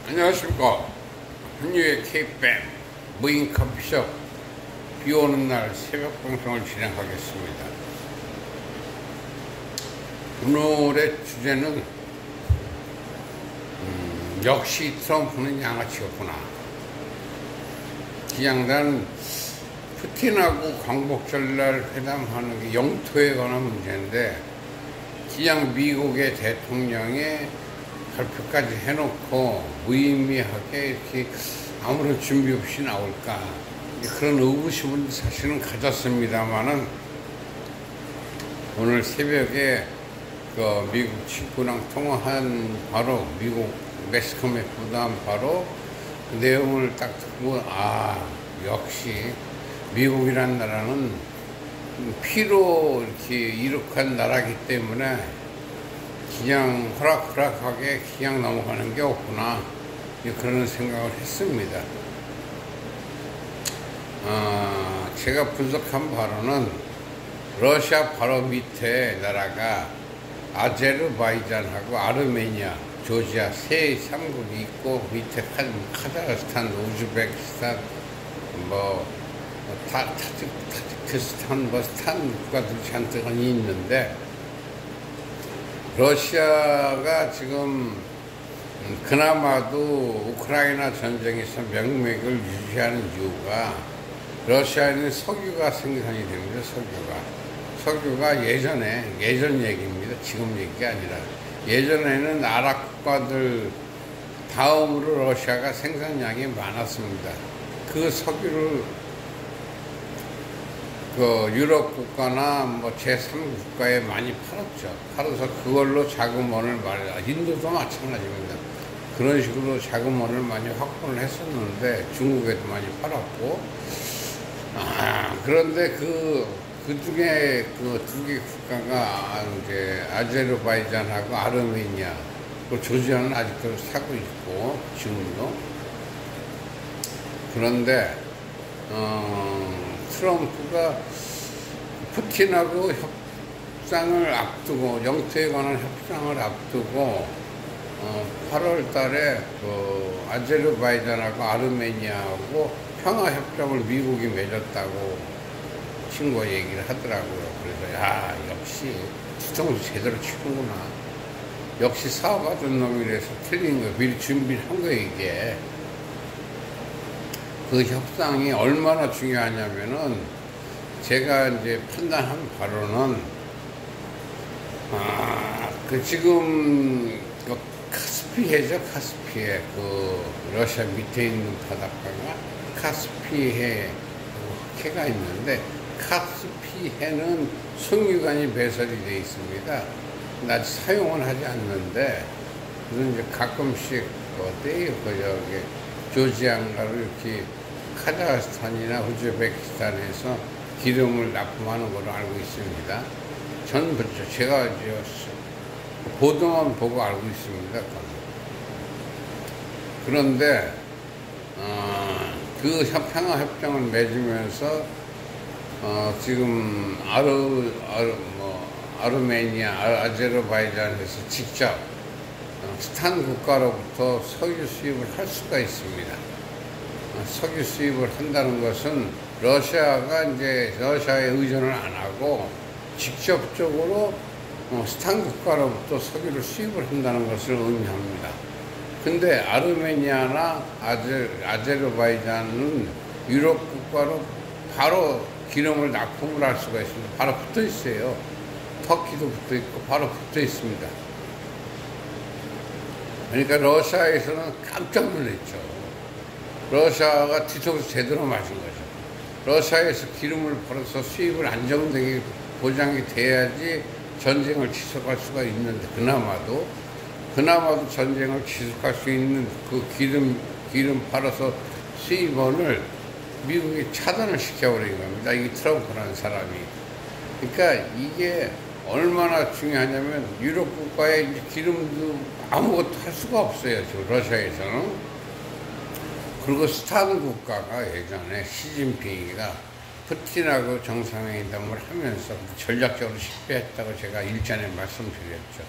안녕하십니까. 한유의 K뱀 무인 커피숍 비오는 날 새벽 방송을 진행하겠습니다. 오늘의 주제는 역시 트럼프는 양아치였구나. 그냥 푸틴하고 광복절날 회담하는 게 영토에 관한 문제인데, 그냥 미국의 대통령의 발표까지 해놓고 무의미하게 이렇게 아무런 준비 없이 나올까, 그런 의구심은 사실은 가졌습니다만은, 오늘 새벽에 그 미국 친구랑 통화한 바로 미국 매스컴에 보도한 바로 그 내용을 딱 듣고, 역시 미국이란 나라는 피로 이렇게 이룩한 나라기 때문에 그냥 호락호락하게 그냥 넘어가는 게 없구나, 그런 생각을 했습니다. 제가 분석한 바로는 러시아 바로 밑에 나라가 아제르바이잔하고 아르메니아, 조지아 세 3국이 있고, 밑에 카자흐스탄, 우즈베키스탄, 타지키스탄, 스탄 국가들이 잔뜩 있는데, 러시아가 지금 그나마도 우크라이나 전쟁에서 명맥을 유지하는 이유가, 러시아에는 석유가 생산이 됩니다. 석유가 예전 얘기입니다. 지금 얘기가 아니라, 예전에는 아랍 국가들 다음으로 러시아가 생산량이 많았습니다. 그 석유를 유럽 국가나 제3국가에 많이 팔았죠. 팔아서 그걸로 자금원을 인도도 마찬가지입니다. 그런 식으로 자금원을 많이 확보를 했었는데, 중국에도 많이 팔았고, 그런데 그 중에 그 두 개 국가가 이제 아제르바이잔하고 아르메니아, 조지아는 아직도 사고 있고, 지금도. 그런데 트럼프가 푸틴하고 협상을 앞두고, 영토에 관한 협상을 앞두고 8월 달에 그 아제르바이잔하고 아르메니아하고 평화협정을 미국이 맺었다고 친구가 얘기를 하더라고요. 그래서 역시 뒤통수 제대로 치는구나. 역시 사업하던 놈이라서 틀린 거예요. 미리 준비를 한 거예요, 이게. 그 협상이 얼마나 중요하냐면은, 제가 이제 판단한 바로는, 지금, 카스피해죠, 카스피해. 러시아 밑에 있는 바닷가가 카스피해 해가 있는데, 카스피해는 석유관이 배설이 되어 있습니다. 아직 사용은 하지 않는데, 그래서 이제 가끔씩, 조지아인가로 이렇게 카자흐스탄이나 우즈베키스탄에서 기름을 납품하는 걸로 알고 있습니다. 제가 이제 보도만 보고 알고 있습니다. 그런데 그 평화협정을 맺으면서 지금 아르메니아, 아제르바이잔에서 직접 스탄 국가로부터 석유 수입을 할 수가 있습니다. 석유 수입을 한다는 것은 러시아의 의존을 안 하고 직접적으로 스탄 국가로부터 석유를 수입을 한다는 것을 의미합니다. 근데 아르메니아나 아제르바이잔은 유럽 국가로 바로 기름을 납품을 할 수가 있습니다. 바로 붙어 있어요. 터키도 붙어 있고 바로 붙어 있습니다. 그러니까 러시아에서는 깜짝 놀랐죠. 러시아가 뒤통수 제대로 맞은 거죠. 러시아에서 기름을 벌어서 수입을 안정되게 보장이 돼야지 전쟁을 지속할 수가 있는데, 그나마도 전쟁을 지속할 수 있는 그 기름 팔아서 수입원을 미국이 차단을 시켜버린 겁니다. 이 트럼프라는 사람이. 그러니까 이게 얼마나 중요하냐면, 유럽 국가에 기름도 아무것도 할 수가 없어요, 지금 러시아에서는. 그리고 스탄 국가가 예전에 시진핑이가 푸틴하고 정상회담을 하면서 전략적으로 실패했다고 제가 일전에 말씀드렸죠.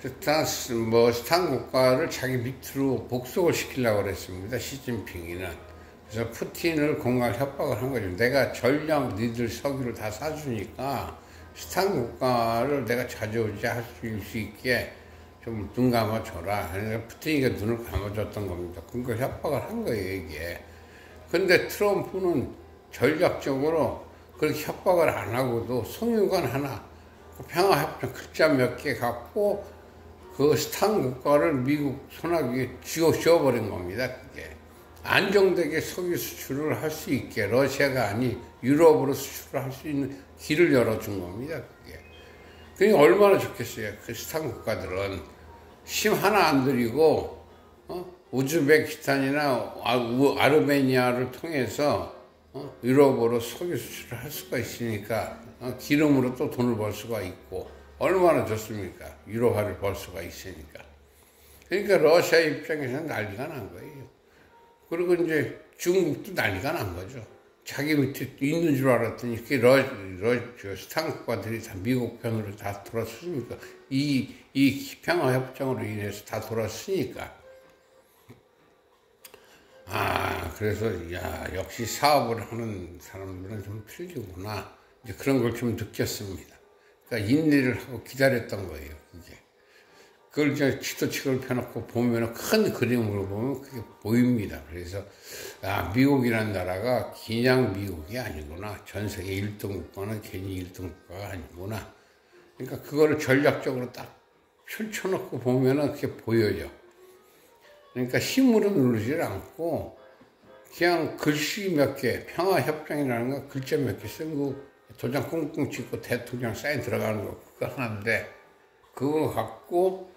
스탄 국가를 자기 밑으로 복속을 시키려고 그랬습니다. 시진핑이는. 그래서 푸틴을 공갈 협박을 한 거죠. 내가 전량 니들 석유를 다 사주니까 스탄 국가를 내가 자주할 수 있게 좀 눈 감아줘라. 그래서 푸틴이가 눈을 감아줬던 겁니다. 그걸 협박을 한 거예요, 이게. 근데 트럼프는 전략적으로 그렇게 협박을 안 하고도 송유관 하나, 평화협정 글자 몇 개 갖고 그 스탄 국가를 미국 손아귀에 쥐어버린 겁니다, 그게. 안정되게 석유 수출을 할 수 있게 러시아가 아닌 유럽으로 수출을 할 수 있는 길을 열어준 겁니다, 그게. 그러니까 얼마나 좋겠어요. 그 스탄 국가들은 심 하나 안 들이고 우즈베키스탄이나 아르메니아를 통해서 유럽으로 석유 수출을 할 수가 있으니까 기름으로 또 돈을 벌 수가 있고 얼마나 좋습니까? 유로화를 벌 수가 있으니까. 그러니까 러시아 입장에서는 난리가 난 거예요. 그리고 이제 중국도 난리가 난 거죠. 자기 밑에 있는 줄 알았더니 이렇게 스탄 국가들이 다 미국 편으로 다 돌았으니까 이 평화협정으로 인해서 다 돌았으니까. 그래서 역시 사업을 하는 사람들은 좀 틀리구나. 이제 그런 걸 좀 느꼈습니다. 그러니까 인내를 하고 기다렸던 거예요, 그게. 그걸 이제 지도책을 펴놓고 보면 큰 그림으로 보면 그게 보입니다. 그래서 미국이라는 나라가 그냥 미국이 아니구나. 전 세계 1등 국가는 괜히 1등 국가가 아니구나. 그러니까 그거를 전략적으로 딱 펼쳐놓고 보면은 그게 보여요. 그러니까 힘으로 누르질 않고 그냥 글씨 몇 개, 평화협정이라는 거 글자 몇 개 쓰고 도장 꽁꽁 찍고 대통령 사인 들어가는 거 그거 하나인데 그거 갖고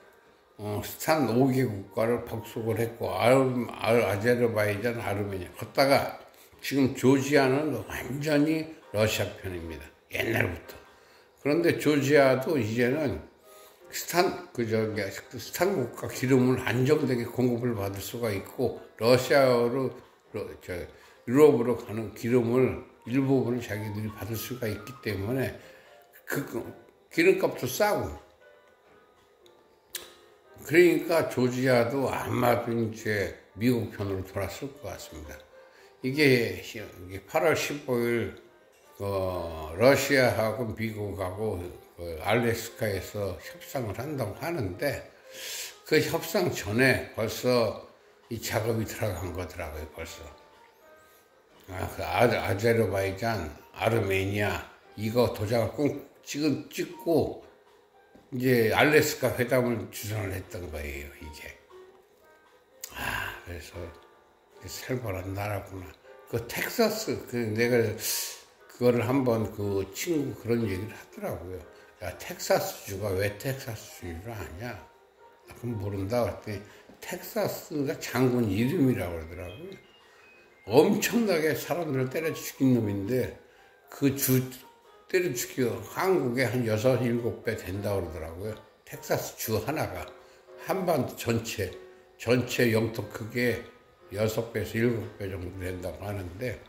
스탄 5개 국가를 복속을 했고 아제르바이잔, 아르메니아 걷다가 지금 조지아는 완전히 러시아 편입니다. 옛날부터. 그런데 조지아도 이제는 스탄 국가 기름을 안정되게 공급을 받을 수가 있고 러시아로 유럽으로 가는 기름을 일부분을 자기들이 받을 수가 있기 때문에 그 기름값도 싸고 그러니까 조지아도 아마도 이제 미국 편으로 돌았을 것 같습니다. 이게 8월 15일 러시아하고 미국하고 알래스카에서 협상을 한다고 하는데 그 협상 전에 벌써 이 작업이 들어간 거더라고요, 벌써. 아제르바이잔, 아르메니아 이거 도장을 꼭 찍고 이제 알래스카 회담을 주선을 했던 거예요, 이게. 그래서 살벌한 나라구나. 그 텍사스, 내가 그거를 한번 그 친구 그런 얘기를 하더라고요. 야, 텍사스주가 왜 텍사스주를 아냐? 그럼 모른다. 그랬더니 텍사스가 장군 이름이라고 그러더라고요. 엄청나게 사람들을 때려 죽인 놈인데 그 주 때려 죽여 한국에 한 6, 7배 된다고 그러더라고요. 텍사스 주 하나가 한반도 전체 영토 크기에 6배에서 7배 정도 된다고 하는데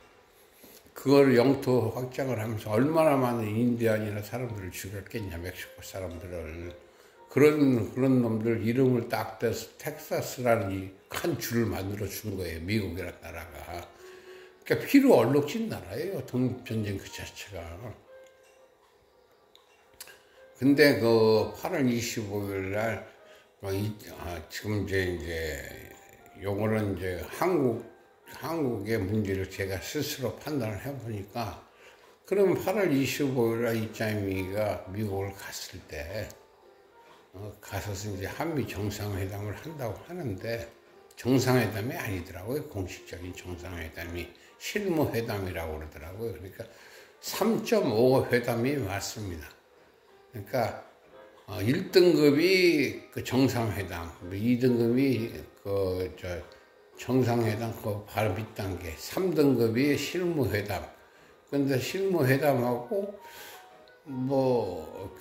그걸 영토 확장을 하면서 얼마나 많은 인디안이나 사람들을 죽였겠냐, 멕시코 사람들을. 그런 놈들 이름을 딱 떼서 텍사스라는 이 큰 주를 만들어 준 거예요, 미국이라는 나라가. 그러니까 피로 얼룩진 나라예요, 독립전쟁 그 자체가. 근데 그 8월 25일 날, 지금 이제 요거는 이제 한국의 문제를 제가 스스로 판단을 해보니까, 그럼 8월 25일 날 이짜이미가 미국을 갔을 때, 가서 이제 한미 정상회담을 한다고 하는데, 정상회담이 아니더라고요. 공식적인 정상회담이 실무회담이라고 그러더라고요. 그러니까 3.5 회담이 맞습니다. 그러니까 1등급이 그 정상회담, 2등급이 정상회담 그 바로 밑단계, 3등급이 실무회담. 근데 실무회담하고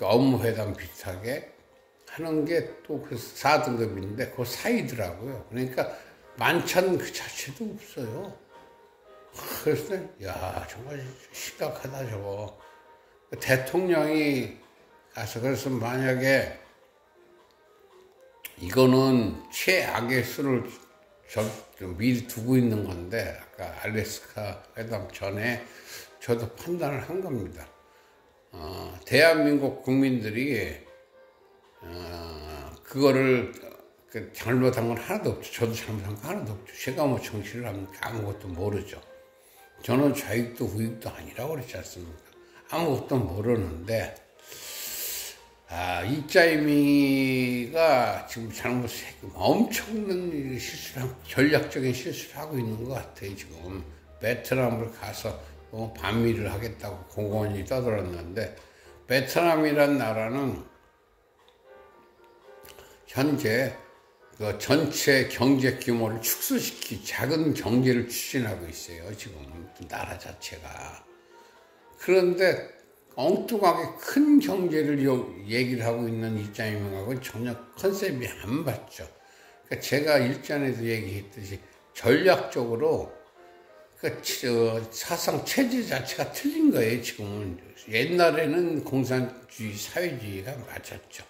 업무회담 비슷하게 하는 게 또 그 4등급인데 그 사이더라고요. 그러니까 만찬 그 자체도 없어요. 그래서 야, 정말 심각하다 저거. 대통령이 가서 그래서 만약에 이거는 최악의 수를 미리 두고 있는 건데, 아까 알래스카 회담 전에 저도 판단을 한 겁니다. 대한민국 국민들이 그거를 잘못한 건 하나도 없죠. 저도 잘못한 거 하나도 없죠. 제가 뭐 정치를 합니까? 아무것도 모르죠. 저는 좌익도 우익도 아니라고 그랬지 않습니까? 아무것도 모르는데, 이짜이미가 지금 잘못했고 엄청난 실수를, 전략적인 실수를 하고 있는 것 같아요. 지금 베트남을 가서 반미를 하겠다고 공언이 떠들었는데, 베트남이란 나라는 현재 그 전체 경제 규모를 축소시키 작은 경제를 추진하고 있어요. 지금 나라 자체가. 그런데 엉뚱하게 큰 경제를 얘기를 하고 있는 이짜이밍하고는 전혀 컨셉이 안 맞죠. 그러니까 제가 일전에도 얘기했듯이 전략적으로 그 사상 체제 자체가 틀린 거예요. 지금은. 옛날에는 공산주의 사회주의가 맞았죠.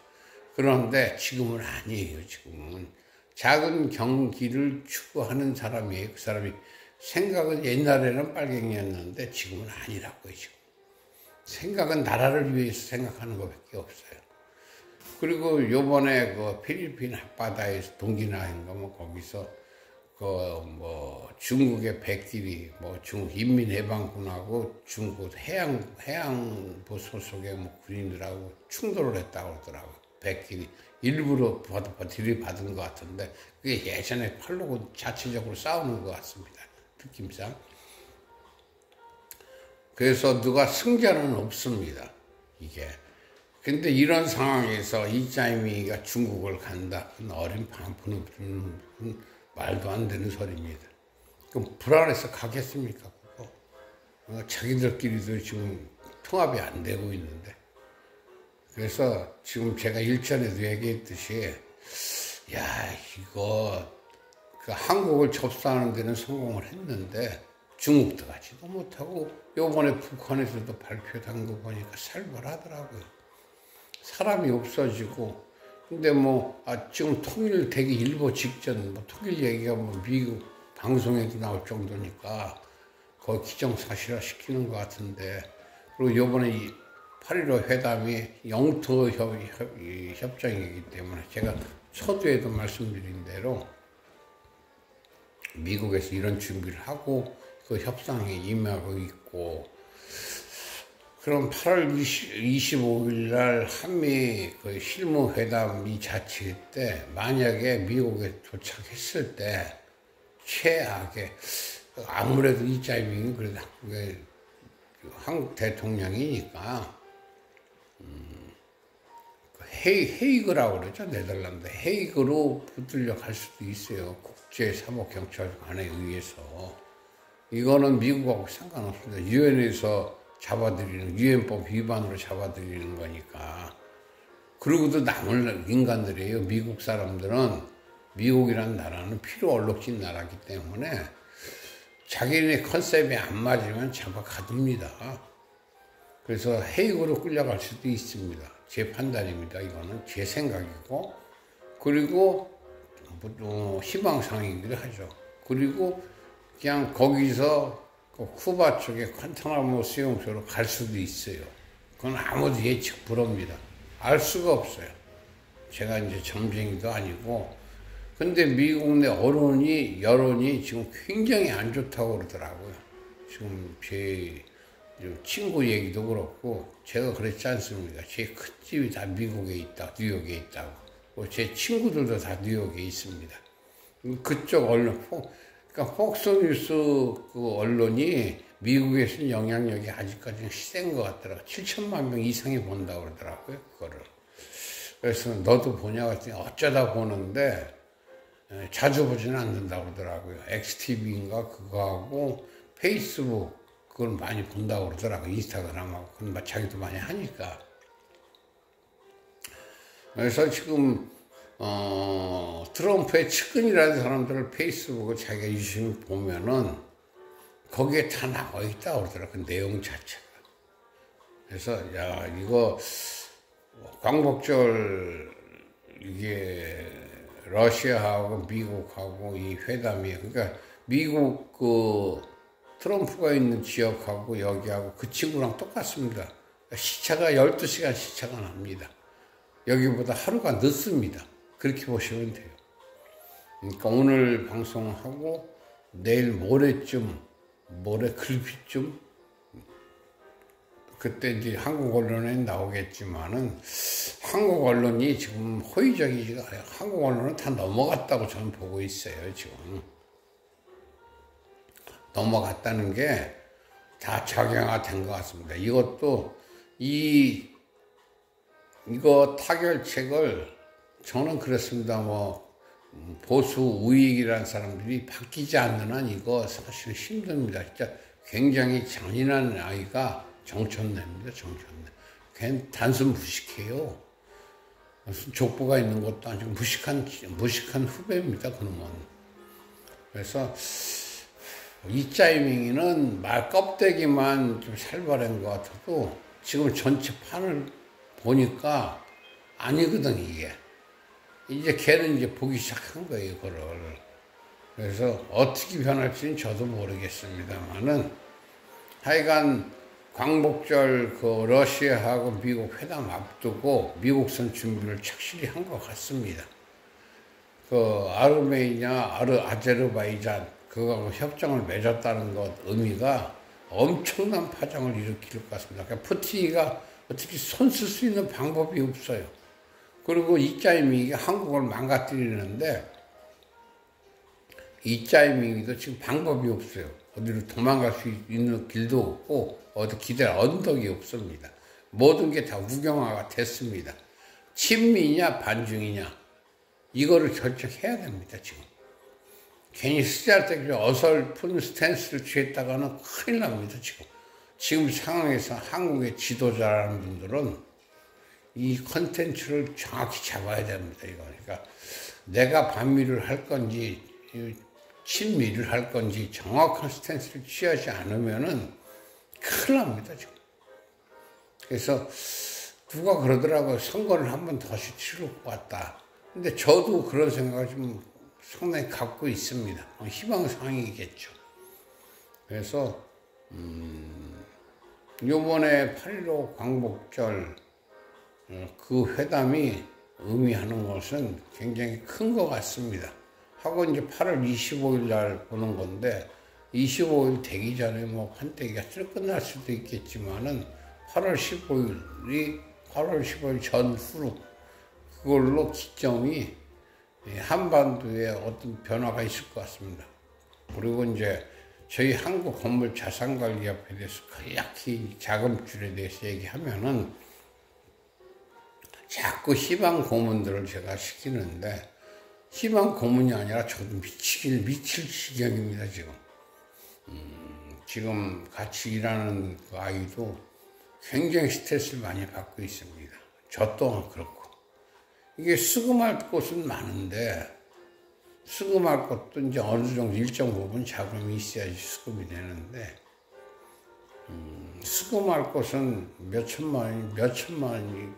그런데 지금은 아니에요. 지금은 작은 경기를 추구하는 사람이에요. 그 사람이 생각은 옛날에는 빨갱이였는데 지금은 아니라고요. 지금 생각은 나라를 위해서 생각하는 것밖에 없어요. 그리고 요번에 그 필리핀 앞바다에서 동기나인가 뭐 거기서 중국의 백길이 중국 인민해방군하고 중국 해양부 소속의 군인들하고 충돌을 했다고 그러더라고. 백길이 일부러 들이받은 것 같은데 그게 예전에 팔로고 자체적으로 싸우는 것 같습니다. 느낌상. 그래서 누가 승자는 없습니다. 이게. 근데 이런 상황에서 이짜이미가 중국을 간다. 어린 반푼은 말도 안 되는 소리입니다. 그럼 불안해서 가겠습니까? 그거? 자기들끼리도 지금 통합이 안 되고 있는데. 그래서 지금 제가 일전에도 얘기했듯이, 이거, 한국을 접수하는 데는 성공을 했는데, 중국도 가지도 못하고, 요번에 북한에서도 발표한 거 보니까 살벌하더라고요. 사람이 없어지고, 근데 지금 통일되기 일보 직전, 통일 얘기가 미국 방송에도 나올 정도니까, 거의 기정사실화 시키는 것 같은데, 그리고 요번에 8.15 회담이 영토 협정이기 때문에 제가 서두에도 말씀드린 대로 미국에서 이런 준비를 하고 그 협상에 임하고 있고, 그럼 8월 25일 날 한미 그 실무회담이 자치할 때 만약에 미국에 도착했을 때 최악의, 아무래도 이짜이밍이 그래도 한국 대통령이니까 헤이그라고 그러죠. 네덜란드 헤이그로 붙들려 갈 수도 있어요. 국제사법경찰관에 의해서. 이거는 미국하고 상관없습니다. 유엔에서 잡아들이는, 유엔법 위반으로 잡아들이는 거니까. 그러고도 남을 인간들이에요. 미국 사람들은, 미국이라는 나라는 피로 얼룩진 나라기 때문에 자기네 컨셉이 안 맞으면 잡아 가둡니다. 그래서 헤이그로 끌려갈 수도 있습니다. 제 판단입니다. 이거는 제 생각이고, 그리고 희망사항이기도 하죠. 그리고 그냥 거기서 쿠바 쪽에 관타나모 수용소로 갈 수도 있어요. 그건 아무도 예측 불허입니다. 알 수가 없어요. 제가 이제 점쟁이도 아니고. 근데 미국 내 여론이 지금 굉장히 안 좋다고 그러더라고요. 지금 제 친구 얘기도 그렇고, 제가 그랬지 않습니까? 제 큰 집이 다 미국에 있다, 뉴욕에 있다고. 제 친구들도 다 뉴욕에 있습니다. 그쪽 언론, 그러니까 폭스뉴스 그 언론이 미국에서는 영향력이 아직까지는 시대인 것 같더라고요. 7천만 명 이상이 본다고 그러더라고요, 그거를. 그래서 너도 보냐 그랬더니 어쩌다 보는데, 자주 보지는 않는다고 그러더라고요. XTV인가 그거하고 페이스북 그걸 많이 본다고 그러더라고요. 인스타그램하고. 그건 자기도 많이 하니까. 그래서 지금 트럼프의 측근이라는 사람들을 페이스북을 자기가 유심히 보면은 거기에 다 나와 있다고 그러더라고요. 그 내용 자체가. 그래서 이거 광복절 이게 러시아하고 미국하고 이 회담이, 그러니까 미국 그 트럼프가 있는 지역하고 여기하고 그 친구랑 똑같습니다. 시차가 12시간 시차가 납니다. 여기보다 하루가 늦습니다. 그렇게 보시면 돼요. 그러니까 오늘 방송하고 내일 모레쯤, 모레 글빛쯤, 그때 이제 한국 언론에 나오겠지만은, 한국 언론이 지금 호의적이지가 않아요. 한국 언론은 다 넘어갔다고 저는 보고 있어요, 지금. 넘어갔다는 게 다 적용화된 것 같습니다. 이것도, 이거 타결책을 저는 그렇습니다. 보수 우익이라는 사람들이 바뀌지 않는 한 이거 사실 힘듭니다. 진짜 굉장히 잔인한 아이가 정천래입니다. 정천래. 걔는 단순 무식해요. 무슨 족보가 있는 것도 아니고 무식한 후배입니다. 그놈은. 그래서 이짜이밍이는 말 껍데기만 좀 살벌한 것 같아도 지금 전체 판을 보니까 아니거든, 이게. 이제 걔는 이제 보기 시작한 거예요, 그거를. 그래서 어떻게 변할지는 저도 모르겠습니다만은, 하여간 광복절 그 러시아하고 미국 회담 앞두고 미국선 준비를 착실히 한 것 같습니다. 그 아제르바이잔 그거하고 협정을 맺었다는 것 의미가 엄청난 파장을 일으킬 것 같습니다. 그러니까 푸틴이가 어떻게 손 쓸 수 있는 방법이 없어요. 그리고 이짜이밍이 한국을 망가뜨리는데, 이짜이밍이도 지금 방법이 없어요. 어디로 도망갈 수 있는 길도 없고 어디 기댈 언덕이 없습니다. 모든 게 다 우경화가 됐습니다. 친미냐 반중이냐 이거를 결정해야 됩니다. 지금 괜히 쓰잘데기 어설픈 스탠스를 취했다가는 큰일 납니다. 지금 상황에서 한국의 지도자라는 분들은 이 컨텐츠를 정확히 잡아야 됩니다. 그러니까 내가 반미를 할 건지 친미를 할 건지 정확한 스탠스를 취하지 않으면은 큰일 납니다. 지금. 그래서 누가 그러더라고요. 선거를 한 번 다시 치를 것 같다. 근데 저도 그런 생각을 좀 상당히 갖고 있습니다. 희망사항이겠죠. 그래서 요번에 8.15 광복절 그 회담이 의미하는 것은 굉장히 큰 것 같습니다. 하고 이제 8월 25일 날 보는 건데, 25일 되기 전에 판때기가 끝날 수도 있겠지만은 8월 15일 전후로 그걸로 기점이 한반도에 어떤 변화가 있을 것 같습니다. 그리고 이제 저희 한국건물자산관리협회에 대해서 간략히 자금줄에 대해서 얘기하면은 자꾸 희망 고문들을 제가 시키는데, 희망 고문이 아니라 저도 미칠 지경입니다, 지금. 지금 같이 일하는 그 아이도 굉장히 스트레스를 많이 받고 있습니다. 저 또한 그렇고. 이게 수금할 곳은 많은데, 수금할 것도 이제 어느 정도 일정 부분 자금이 있어야지 수금이 되는데, 수금할 곳은 몇천만 원이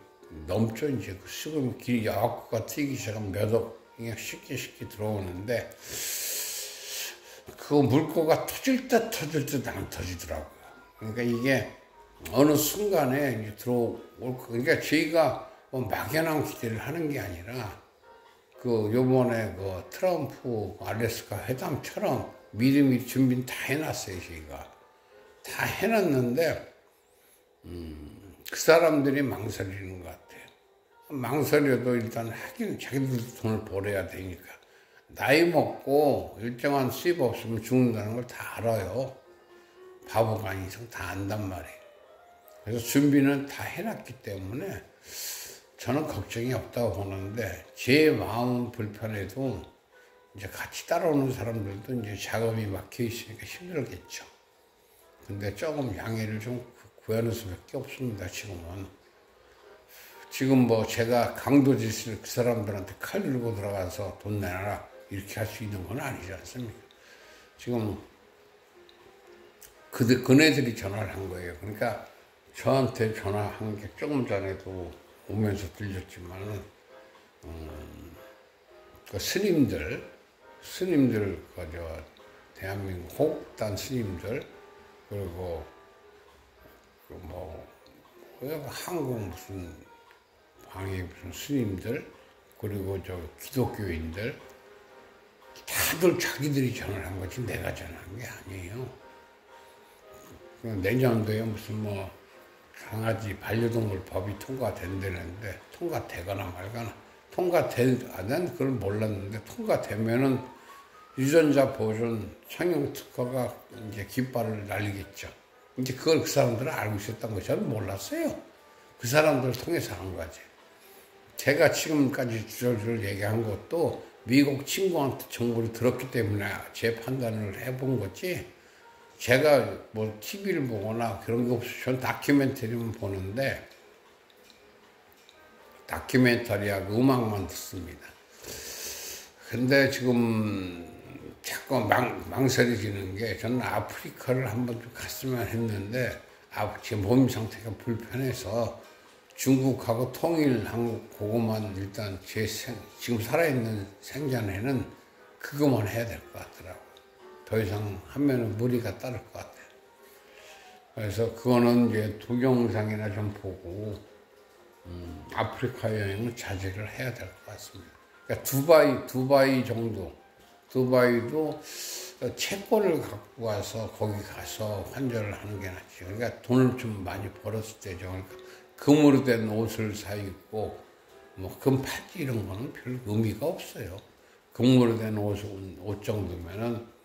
넘죠. 이제 그 수금 길이 야구가 튀기 시작하면 몇 억 그냥 쉽게 들어오는데, 그 물꼬가 터질 듯 안 터지더라고요. 그러니까 이게 어느 순간에 이제 들어올 거. 그러니까 저희가 막연한 기대를 하는 게 아니라, 요번에 트럼프 알래스카 회담처럼 미리 준비는 다 해놨어요, 저희가. 다 해놨는데, 그 사람들이 망설이는 것 같아요. 망설여도 일단 하긴 자기들도 돈을 벌어야 되니까. 나이 먹고 일정한 수입 없으면 죽는다는 걸 다 알아요. 바보가 아닌 이상 다 안단 말이에요. 그래서 준비는 다 해놨기 때문에 저는 걱정이 없다고 보는데, 제 마음은 불편해도 이제 같이 따라오는 사람들도 이제 작업이 막혀 있으니까 힘들겠죠. 근데 조금 양해를 좀 구하는 수밖에 없습니다, 지금은. 지금 제가 강도짓을 그 사람들한테 칼 들고 들어가서 돈 내놔라 이렇게 할 수 있는 건 아니지 않습니까? 지금 그네들이 전화를 한 거예요. 그러니까 저한테 전화한 게 조금 전에도 오면서 들렸지만은, 그 스님들, 그저 대한민국 호국단 스님들, 그리고 그 한국 무슨 방해 무슨 스님들, 그리고 저 기독교인들 다들 자기들이 전화한 거지 내가 전화한 게 아니에요. 내년도에 무슨 강아지 반려동물 법이 통과된다는데 통과되거나 말거나 난 그걸 몰랐는데 통과되면은 유전자 보존 상용 특허가 이제 깃발을 날리겠죠. 이제 그걸 그 사람들은 알고 있었던 거 저는 몰랐어요. 그 사람들을 통해서 한 거지. 제가 지금까지 주저주저 얘기한 것도 미국 친구한테 정보를 들었기 때문에 제 판단을 해본 거지. 제가 TV를 보거나 그런 거 없이 전 다큐멘터리만 보는데 다큐멘터리하고 음악만 듣습니다. 근데 지금 자꾸 망설여지는 게 저는 아프리카를 한번 좀 갔으면 했는데 제 몸 상태가 불편해서 중국하고 통일한 그것만 일단 지금 살아있는 생전에는 그것만 해야 될 것 같더라고요. 더 이상 하면은 무리가 따를 것 같아요. 그래서 그거는 이제 동영상이나 좀 보고 아프리카 여행은 자제를 해야 될 것 같습니다. 그러니까 두바이 정도, 두바이도 채권을 갖고 와서 거기 가서 환전을 하는 게 낫지. 그러니까 돈을 좀 많이 벌었을 때죠. 그러니까 금으로 된 옷을 사 입고 금 팔찌 이런 거는 별 의미가 없어요. 금으로 된 옷 정도면은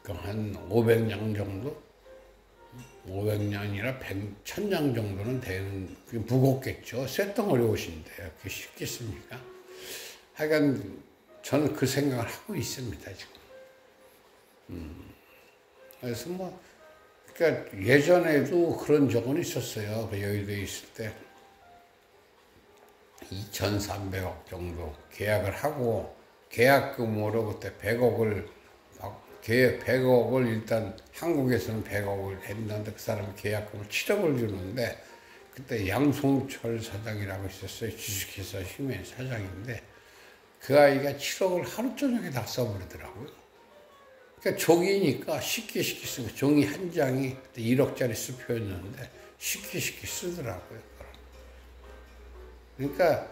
한 500냥 정도? 500냥이나 1000냥 정도는 되는, 무겁겠죠. 쇳덩어리 옷인데, 그게 쉽겠습니까? 하여간, 저는 그 생각을 하고 있습니다, 지금. 그래서 그러니까 예전에도 그런 적은 있었어요. 그 여의도에 있을 때. 2,300억 정도 계약을 하고, 계약금으로 그때 100억을 일단 한국에서는 100억을 했는데 그 사람이 계약금을 7억을 주는데 그때 양송철 사장이라고 있었어요. 주식회사 힘의 사장인데 그 아이가 7억을 하루 저녁에 다 써버리더라고요. 그러니까 종이니까 쉽게 쓰고 종이 한 장이 1억짜리 수표였는데 쉽게 쓰더라고요. 그러니까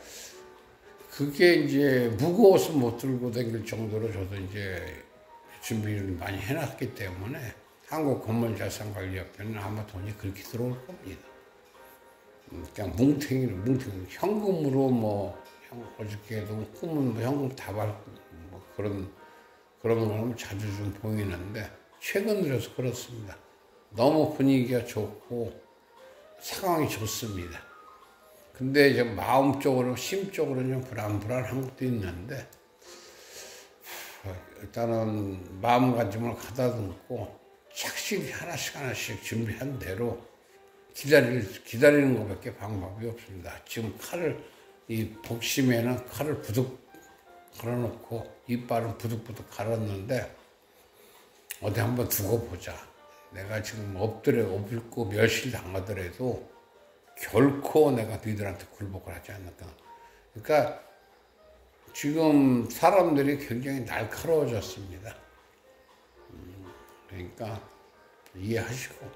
그게 이제 무거워서 못 들고 다닐 정도로 저도 이제 준비를 많이 해놨기 때문에 한국건물자산관리협회는 아마 돈이 그렇게 들어올 겁니다. 그냥 뭉탱이로 현금으로 어저께도 꿈은 현금 다 받고 그런 거는 자주 좀 보이는데 최근 들어서 그렇습니다. 너무 분위기가 좋고 상황이 좋습니다. 근데 이제 마음적으로 심적으로는 좀 불안한 것도 있는데 일단은 마음가짐을 가다듬고 착실히 하나씩 준비한 대로 기다리는 것밖에 방법이 없습니다. 지금 이 복심에는 칼을 부득 갈아놓고 이빨은 부득부득 갈았는데 어디 한번 두고 보자. 내가 지금 엎고 멸실당하더라도 결코 내가 너희들한테 굴복을 하지 않는다. 그러니까 지금 사람들이 굉장히 날카로워졌습니다. 그러니까 이해하시고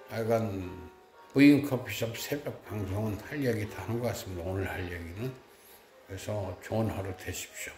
하여간 부인 커피숍 새벽 방송은 할 얘기 다 한 것 같습니다. 오늘 할 얘기는. 그래서 좋은 하루 되십시오.